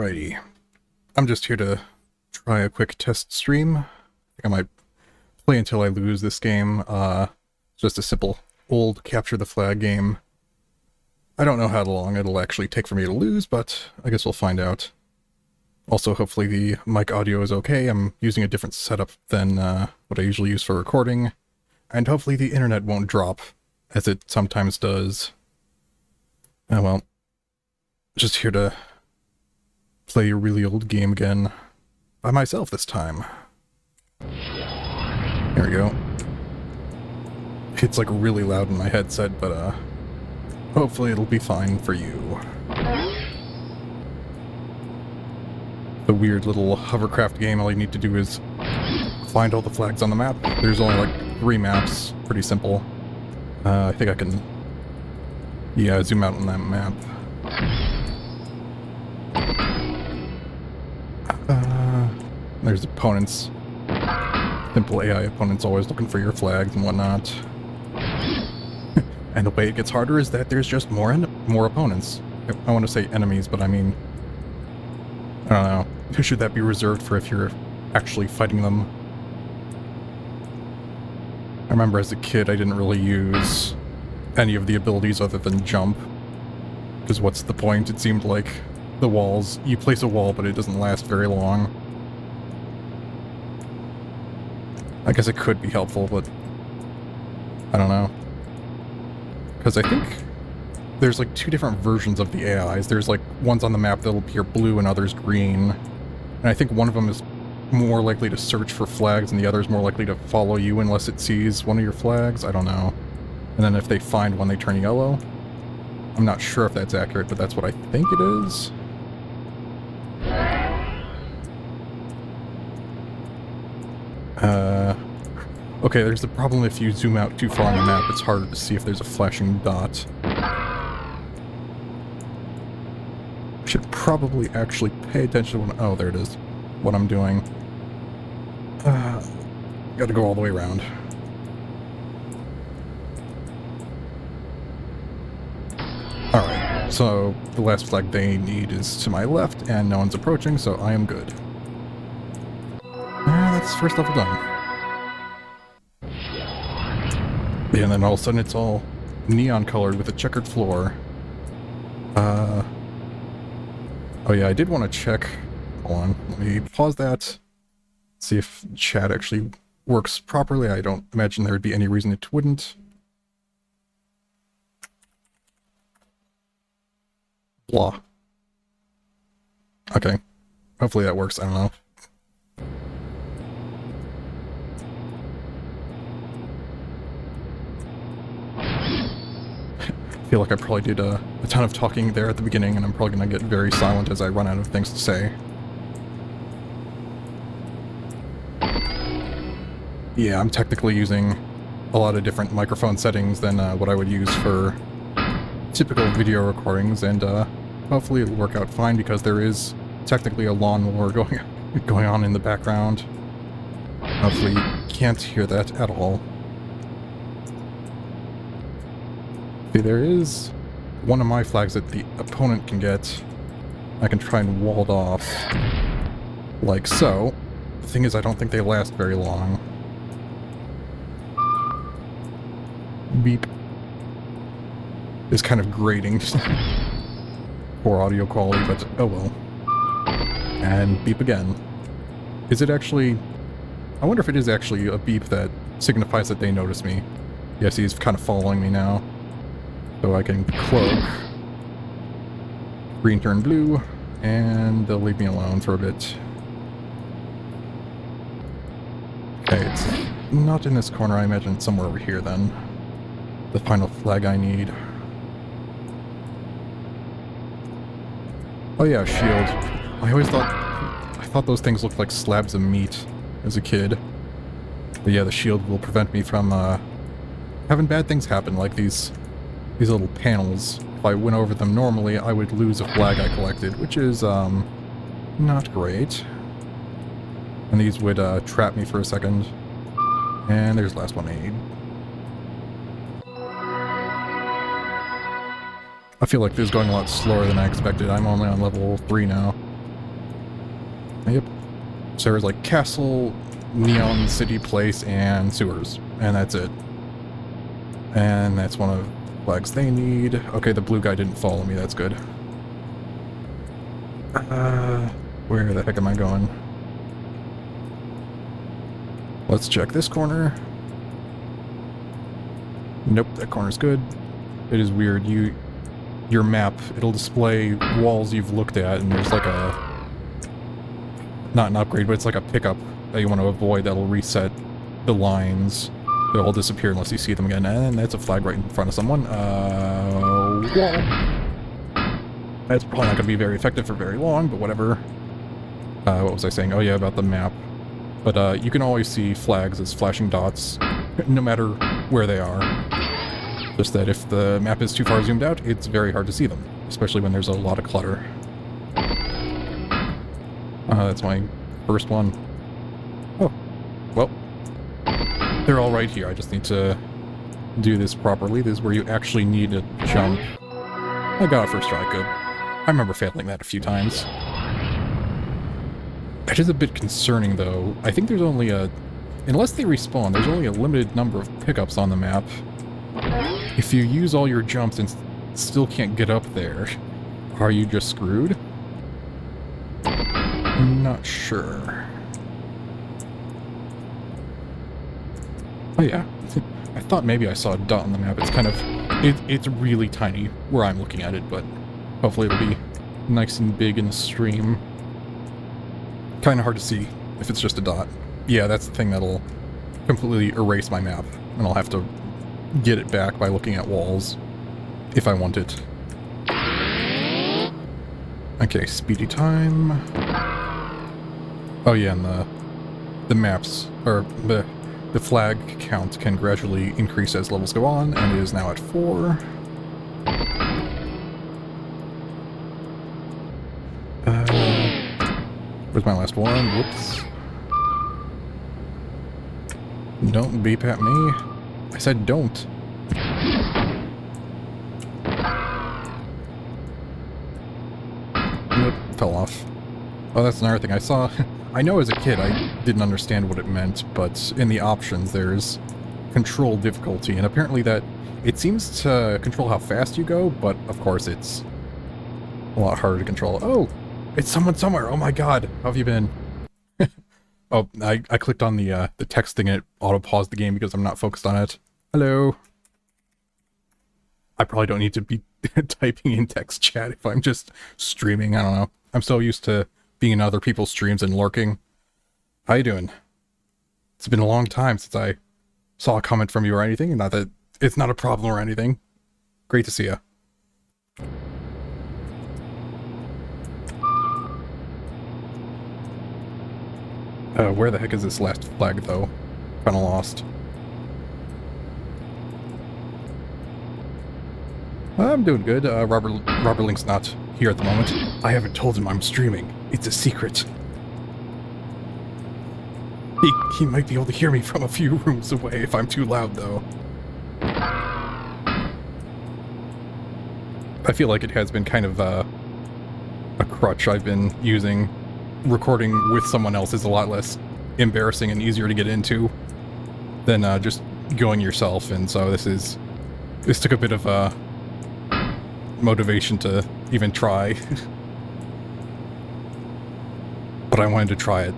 Alrighty. I'm just here to try a quick test stream. I think I might play until I lose this game. Just a simple old capture the flag game. I don't know how long it'll actually take for me to lose, but I guess we'll find out. Also, hopefully the mic audio is okay. I'm using a different setup than what I usually use for recording. And hopefully the internet won't drop, as it sometimes does. Oh well. Just here to play a really old game again. By myself this time. There we go. It's like really loud in my headset, but hopefully it'll be fine for you. The weird little hovercraft game, all you need to do is find all the flags on the map. There's only like 3 maps, pretty simple. I think I can, yeah, zoom out on that map. There's opponents. Simple AI opponents always looking for your flags and whatnot. And the way it gets harder is that there's just more opponents. I want to say enemies, but I mean, I don't know. Should that be reserved for if you're actually fighting them? I remember as a kid I didn't really use any of the abilities other than jump. Because what's the point? It seemed like the walls, you place a wall but it doesn't last very long. I guess it could be helpful, but I don't know. Because I think there's like 2 different versions of the AIs. There's like ones on the map that'll appear blue and others green. And I think one of them is more likely to search for flags and the other is more likely to follow you unless it sees one of your flags. I don't know. And then if they find one, they turn yellow. I'm not sure if that's accurate, but that's what I think it is. Okay, there's the problem if you zoom out too far on the map, it's harder to see if there's a flashing dot. Should probably actually pay attention when... Oh, there it is. What I'm doing. Gotta go all the way around. Alright, so the last flag they need is to my left, and no one's approaching, so I am good. That's first level done. Yeah, and then all of a sudden it's all neon colored with a checkered floor. Oh yeah, I did want to check. Hold on, let me pause that. See if chat actually works properly. I don't imagine there would be any reason it wouldn't. Blah. Okay. Hopefully that works, I don't know. I feel like I probably did a ton of talking there at the beginning, and I'm probably going to get very silent as I run out of things to say. Yeah, I'm technically using a lot of different microphone settings than what I would use for typical video recordings, and hopefully it'll work out fine because there is technically a lawnmower going on in the background. Hopefully you can't hear that at all. See, there is one of my flags that the opponent can get. I can try and wall it off, like so. The thing is, I don't think they last very long. Beep. It's kind of grating. Poor audio quality, but oh well. And beep again. Is it actually... I wonder if it is actually a beep that signifies that they notice me. Yes, he's kind of following me now. So I can cloak. Green turn blue, and they'll leave me alone for a bit. Okay, it's not in this corner. I imagine it's somewhere over here then. The final flag I need. Oh yeah, shield. I thought those things looked like slabs of meat as a kid. But yeah, the shield will prevent me from having bad things happen, like these little panels. If I went over them normally, I would lose a flag I collected, which is not great. And these would trap me for a second. And there's the last one I need. I feel like this is going a lot slower than I expected. I'm only on level 3 now. Yep. So there's like castle, neon city place, and sewers. And that's it. And that's one of the flags they need. Okay, the blue guy didn't follow me, that's good. Where the heck am I going? Let's check this corner. Nope, that corner's good. It is weird. Your map, it'll display walls you've looked at, and there's like a... not an upgrade, but it's like a pickup that you want to avoid that'll reset the lines. They'll all disappear unless you see them again. And that's a flag right in front of someone. Wall. That's probably not going to be very effective for very long, but whatever. What was I saying? Oh yeah, about the map. But you can always see flags as flashing dots, no matter where they are. Just that if the map is too far zoomed out, it's very hard to see them, especially when there's a lot of clutter. That's my first one. Oh, well. They're all right here. I just need to do this properly. This is where you actually need to jump. I got it first try, good. I remember failing that a few times. That is a bit concerning, though. I think there's only a... unless they respawn, there's only a limited number of pickups on the map. If you use all your jumps and still can't get up there, are you just screwed? I'm not sure. Oh yeah, I thought maybe I saw a dot on the map. It's kind of... it's really tiny where I'm looking at it, but hopefully it'll be nice and big in the stream. Kind of hard to see if it's just a dot. Yeah, that's the thing that'll completely erase my map, and I'll have to get it back by looking at walls if I want it. Okay, speedy time. Oh yeah, and the maps, or the flag count can gradually increase as levels go on, and it is now at 4. Where's my last one? Whoops. Don't beep at me. I said don't. Nope, fell off. Oh, that's another thing I saw. I know as a kid I didn't understand what it meant, but in the options there's control difficulty, and apparently that it seems to control how fast you go, but of course it's a lot harder to control. Oh, it's someone somewhere. Oh my god, how have you been? Oh, I clicked on the text thing and it auto-paused the game because I'm not focused on it. Hello. I probably don't need to be typing in text chat if I'm just streaming. I don't know. I'm so used to being in other people's streams and lurking. How you doing? It's been a long time since I saw a comment from you or anything. Not that it's not a problem or anything. Great to see you. Where the heck is this last flag, though? Kinda lost. I'm doing good. Robert Link's not here at the moment. I haven't told him I'm streaming. It's a secret. He might be able to hear me from a few rooms away if I'm too loud, though. I feel like it has been kind of a crutch I've been using. Recording with someone else is a lot less embarrassing and easier to get into than just going yourself, and so this took a bit of motivation to even try. But I wanted to try it.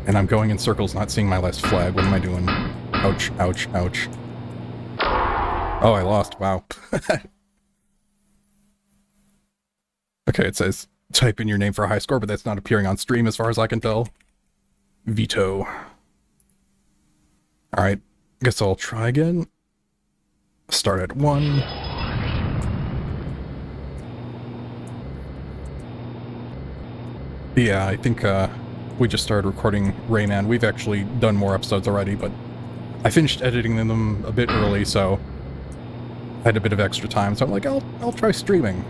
And I'm going in circles, not seeing my last flag. What am I doing? Ouch, ouch, ouch. Oh, I lost. Wow. Okay, it says type in your name for a high score, but that's not appearing on stream as far as I can tell. Veto. Alright, guess I'll try again. Start at 1. Yeah, I think we just started recording Rayman. We've actually done more episodes already, but I finished editing them a bit early, so I had a bit of extra time, so I'm like, I'll try streaming.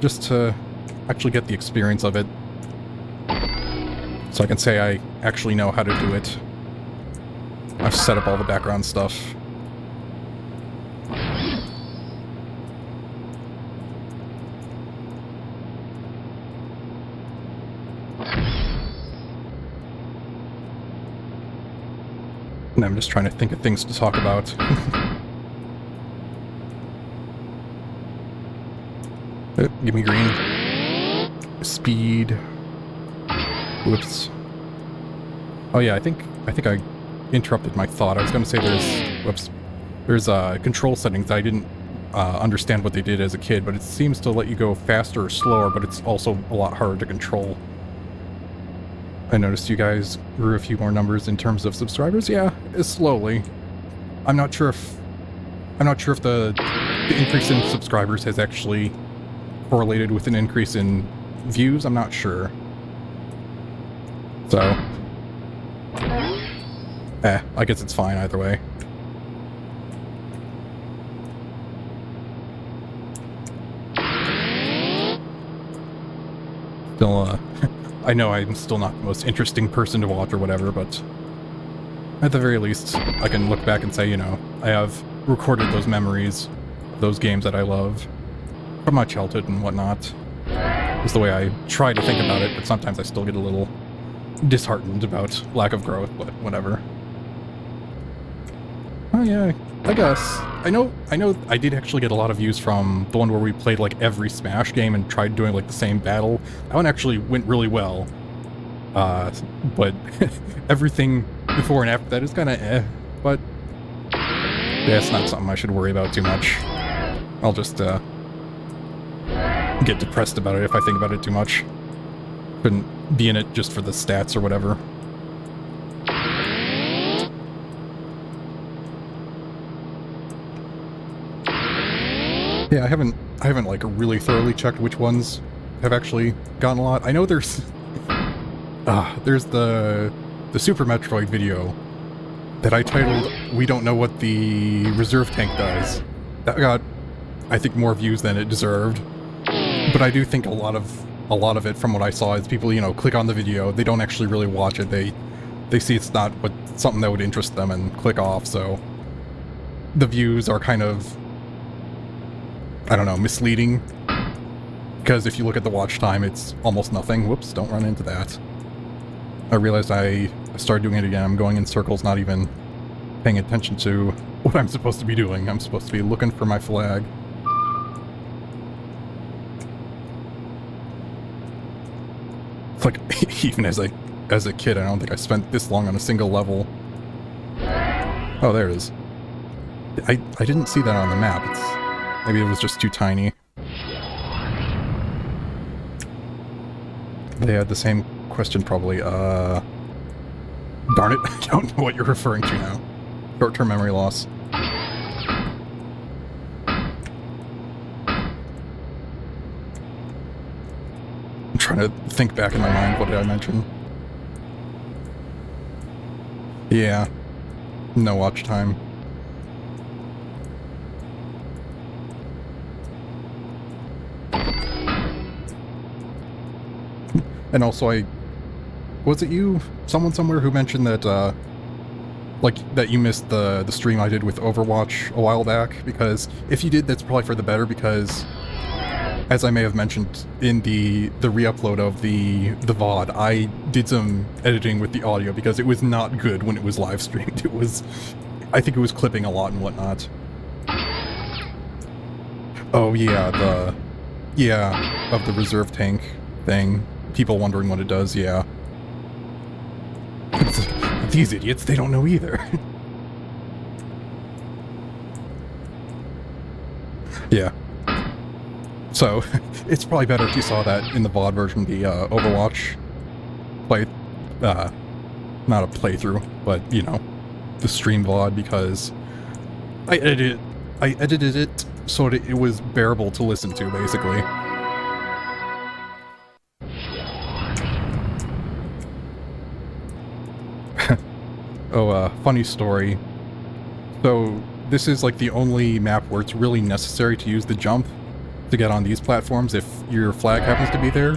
Just to actually get the experience of it. So I can say I actually know how to do it. I've set up all the background stuff. And I'm just trying to think of things to talk about. Give me green. Speed. Whoops. Oh yeah, I think I interrupted my thought. I was going to say there's control settings that I didn't understand what they did as a kid, but it seems to let you go faster or slower, but it's also a lot harder to control. I noticed you guys grew a few more numbers in terms of subscribers. Yeah, it's slowly. I'm not sure if the increase in subscribers has actually correlated with an increase in views. I'm not sure. So, I guess it's fine either way. Still, I know I'm still not the most interesting person to watch or whatever, but at the very least, I can look back and say, you know, I have recorded those memories, those games that I love from my childhood and whatnot. Is the way I try to think about it, but sometimes I still get a little disheartened about lack of growth, but whatever. Oh yeah, I guess. I know I did actually get a lot of views from the one where we played like every Smash game and tried doing like the same battle. That one actually went really well. But everything before and after that is kind of but yeah, it's not something I should worry about too much. I'll just get depressed about it if I think about it too much. Couldn't be in it just for the stats or whatever. Yeah, I haven't like really thoroughly checked which ones have actually gotten a lot. I know there's the Super Metroid video that I titled "We Don't Know What the Reserve Tank Does." That got, I think, more views than it deserved. But I do think a lot of it, from what I saw, is people, you know, click on the video, they don't actually really watch it. They see it's not something that would interest them and click off. So the views are kind of, I don't know, misleading. Because if you look at the watch time, it's almost nothing. Whoops, don't run into that. I realized I started doing it again. I'm going in circles, not even paying attention to what I'm supposed to be doing. I'm supposed to be looking for my flag. It's like, even as a kid, I don't think I spent this long on a single level. Oh, there it is. I didn't see that on the map. Maybe it was just too tiny. They had the same question probably. Darn it, I don't know what you're referring to now. Short-term memory loss. I'm trying to think back in my mind, what did I mention? Yeah. No watch time. And also, was it you, someone somewhere, who mentioned that, like, that you missed the stream I did with Overwatch a while back? Because if you did, that's probably for the better, because, as I may have mentioned in the re-upload of the VOD, I did some editing with the audio, because it was not good when it was live streamed. It was, I think it was clipping a lot and whatnot. Oh yeah, of the reserve tank thing. People wondering what it does, yeah. These idiots, they don't know either. Yeah. So, it's probably better if you saw that in the VOD version, the Overwatch play, not a playthrough, but, you know, the stream VOD, because I edited it so that it was bearable to listen to, basically. Oh, funny story. So, this is like the only map where it's really necessary to use the jump to get on these platforms if your flag happens to be there.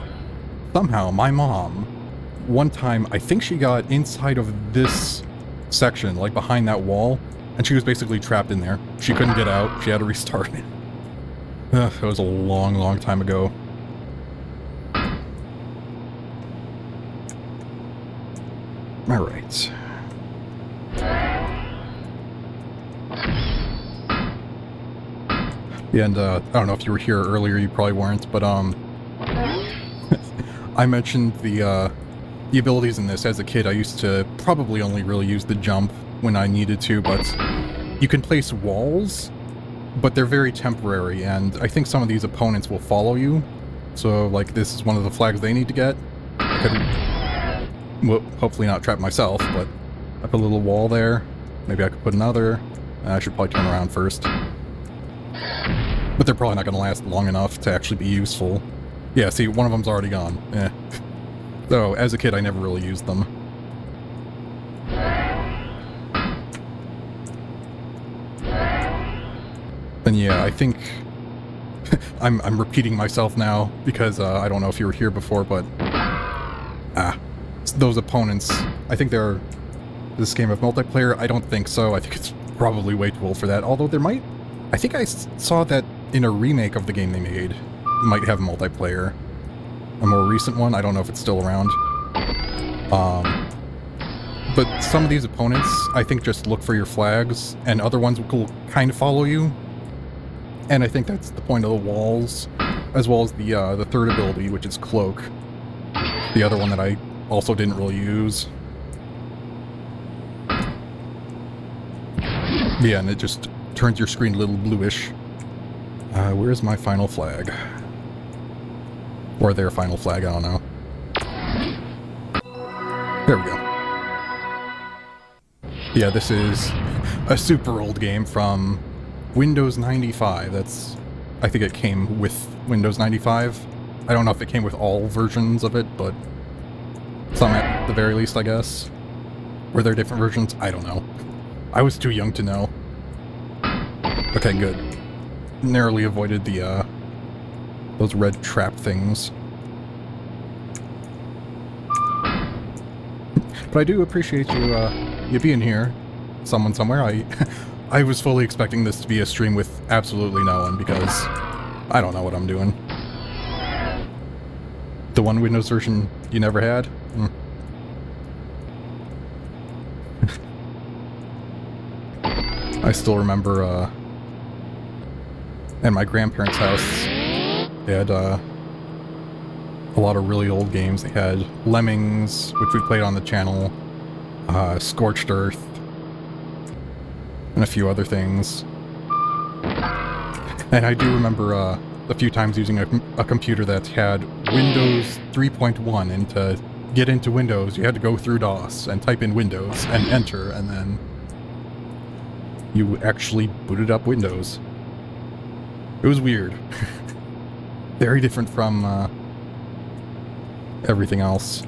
Somehow, my mom, one time, I think she got inside of this section, like behind that wall, and she was basically trapped in there. She couldn't get out, she had to restart it. That was a long, long time ago. Alright. Yeah, and I don't know if you were here earlier, you probably weren't, but I mentioned the abilities in this. As a kid, I used to probably only really use the jump when I needed to, but you can place walls, but they're very temporary, and I think some of these opponents will follow you. So, like, this is one of the flags they need to get. I could, well, hopefully not trap myself, but I put a little wall there. Maybe I could put another. I should probably turn around first. But they're probably not going to last long enough to actually be useful. Yeah, see, one of them's already gone. Eh. So, as a kid, I never really used them. And yeah, I think I'm repeating myself now because I don't know if you were here before, but those opponents, I think they're this game of multiplayer. I don't think so. I think it's probably way too old for that. Although there might, I think I saw that in a remake of the game they made, might have multiplayer. A more recent one. I don't know if it's still around. But some of these opponents, I think, just look for your flags, and other ones will kind of follow you. And I think that's the point of the walls, as well as the third ability, which is Cloak. The other one that I also didn't really use. Yeah, and it just turns your screen a little bluish. Where's my final flag? Or their final flag, I don't know. There we go. Yeah, this is a super old game from Windows 95. That's, I think it came with Windows 95. I don't know if it came with all versions of it, but some at the very least, I guess. Were there different versions? I don't know. I was too young to know. Okay, good. Narrowly avoided the, those red trap things. But I do appreciate you being here. Someone somewhere. I was fully expecting this to be a stream with absolutely no one, because I don't know what I'm doing. The one Windows version you never had? I still remember, at my grandparents' house, they had, a lot of really old games. They had Lemmings, which we played on the channel, Scorched Earth, and a few other things. And I do remember, a few times using a computer that had Windows 3.1, and to get into Windows, you had to go through DOS and type in Windows and enter, and then you actually booted up Windows. It was weird. Very different from, everything else.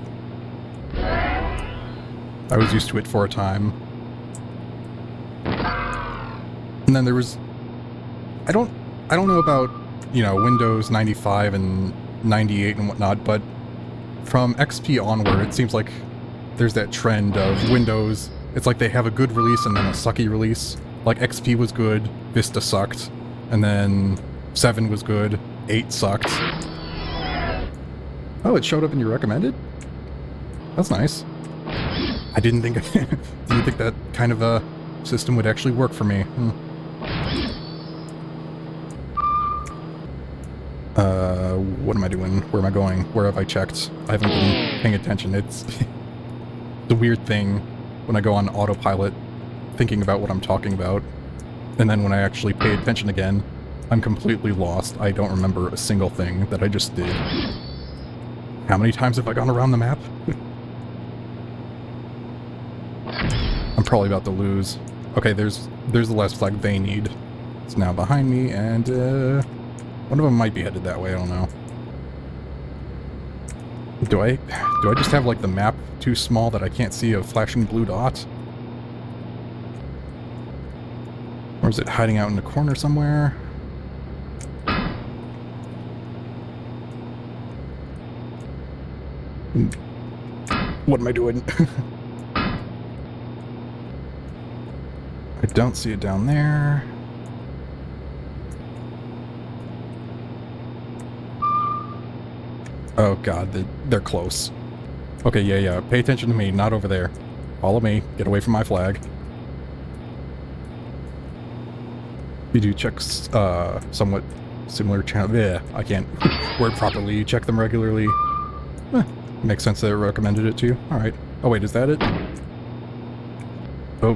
I was used to it for a time. And then there was... I don't know about, you know, Windows 95 and 98 and whatnot, but from XP onward, it seems like there's that trend of Windows. It's like they have a good release and then a sucky release. Like, XP was good, Vista sucked, and then 7 was good, 8 sucked. Oh, it showed up in your recommended? That's nice. I didn't think that kind of a system would actually work for me. What am I doing? Where am I going? Where have I checked? I haven't been paying attention. It's the weird thing when I go on autopilot, thinking about what I'm talking about, and then when I actually pay attention again, I'm completely lost. I don't remember a single thing that I just did. How many times have I gone around the map? I'm probably about to lose. Okay, there's the last flag they need. It's now behind me, and one of them might be headed that way, I don't know. Do I just have, like, the map too small that I can't see a flashing blue dot? Or is it hiding out in the corner somewhere? What am I doing? I don't see it down there. Oh god, they're close. Okay, yeah, pay attention to me, not over there. Follow me, get away from my flag. You do check somewhat similar channel. Yeah, I can't word properly. You check them regularly. Makes sense that it recommended it to you. Alright. Oh wait, is that it? Oh,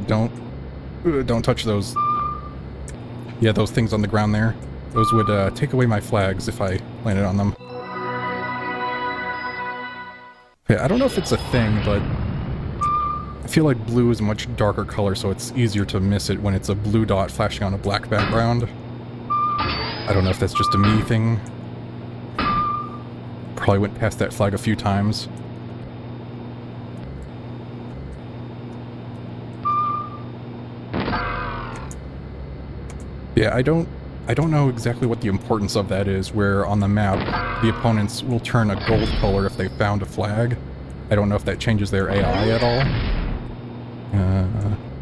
don't touch those. Yeah, those things on the ground there. Those would take away my flags if I landed on them. Okay, I don't know if it's a thing, but I feel like blue is a much darker color, so it's easier to miss it when it's a blue dot flashing on a black background. I don't know if that's just a me thing. Probably went past that flag a few times. Yeah, I don't know exactly what the importance of that is, where on the map, the opponents will turn a gold color if they found a flag. I don't know if that changes their AI at all.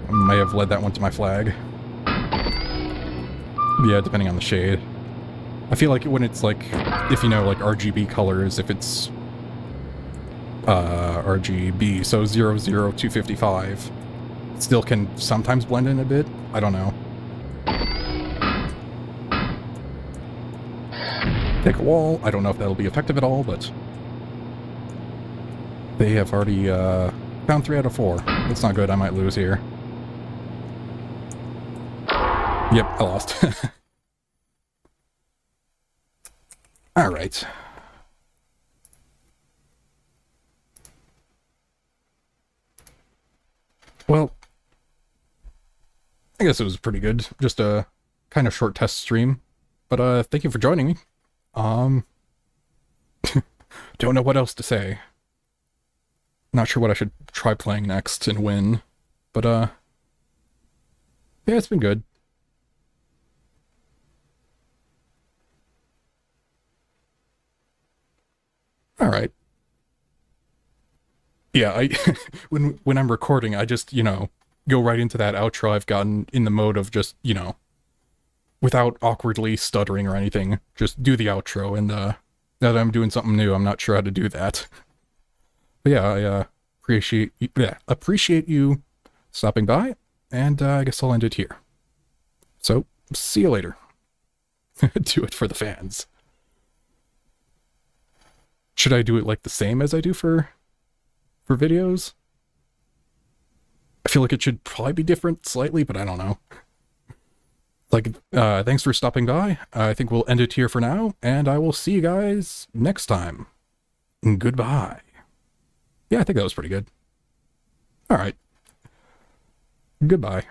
I may have led that one to my flag. Yeah, depending on the shade. I feel like when it's like, if you know, like RGB colors, if it's RGB, so 00255, it still can sometimes blend in a bit. I don't know. Take a wall. I don't know if that'll be effective at all, but they have already found 3 out of 4. That's not good. I might lose here. Yep, I lost. Alright. Well, I guess it was pretty good. Just a kind of short test stream. But thank you for joining me. Don't know what else to say. Not sure what I should try playing next and win. But yeah, it's been good. Alright. Yeah, I when I'm recording, I just, you know, go right into that outro. I've gotten in the mode of just, you know, without awkwardly stuttering or anything, just do the outro, and now that I'm doing something new, I'm not sure how to do that. But yeah, I appreciate you stopping by, and I guess I'll end it here. So, see you later. Do it for the fans. Should I do it like the same as I do for videos? I feel like it should probably be different slightly, but I don't know. Like, thanks for stopping by. I think we'll end it here for now, and I will see you guys next time. Goodbye. Yeah, I think that was pretty good. Alright. Goodbye.